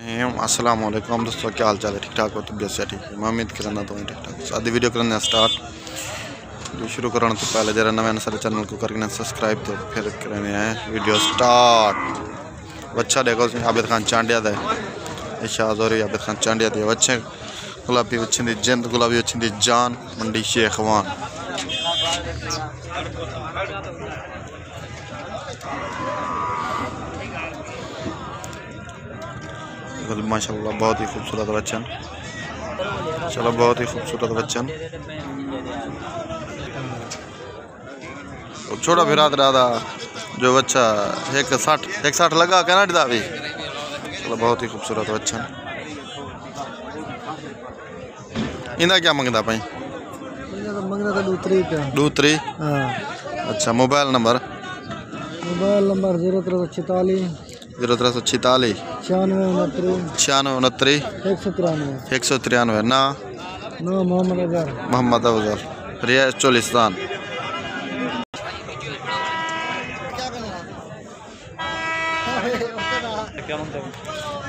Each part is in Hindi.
अस्सलाम वालेकुम दोस्तों, क्या हाल चाल है? ठीक ठाक हो? तबियत से ठीक है? मैं उम्मीद करना तो ठीक ठाक। आधी वीडियो करने स्टार्ट जो शुरू करने तो पहले जरा नवे सारे चैनल को करके सब्सक्राइब तो फिर करने हैं वीडियो स्टार्ट। बच्चा देखो आबिद खान चांडिया दे शाहजोरी आबिद खान चांडिया दे बच्चे गुलाबी बच्चे दी जिंद गुलाबी बच्चे दी जान मंडी शेखवान। माशाल्लाह बहुत ही खूबसूरत बच्चन, चलो बहुत ही खूबसूरत बच्चन। छोटा फिरा दादा जो बच्चा 160 लगा कनाडा भी, चलो बहुत ही खूबसूरत बच्चन। इनका क्या मंगता पाई? दूसरी। अच्छा, मोबाइल नंबर 0346 0346 96 193 ना मोहम्मद अफजल रियाज चोलिस्तान।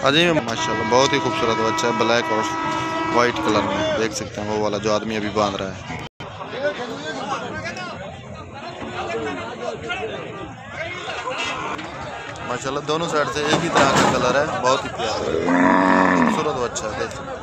अजी माशाल्लाह बहुत ही खूबसूरत बच्चा है, ब्लैक और वाइट कलर में देख सकते हैं वो वाला जो आदमी अभी बांध रहा है। माशाल्लाह दोनों साइड से एक ही तरह का कलर है, बहुत ही प्यारा खूबसूरत बच्चा है। देख सकते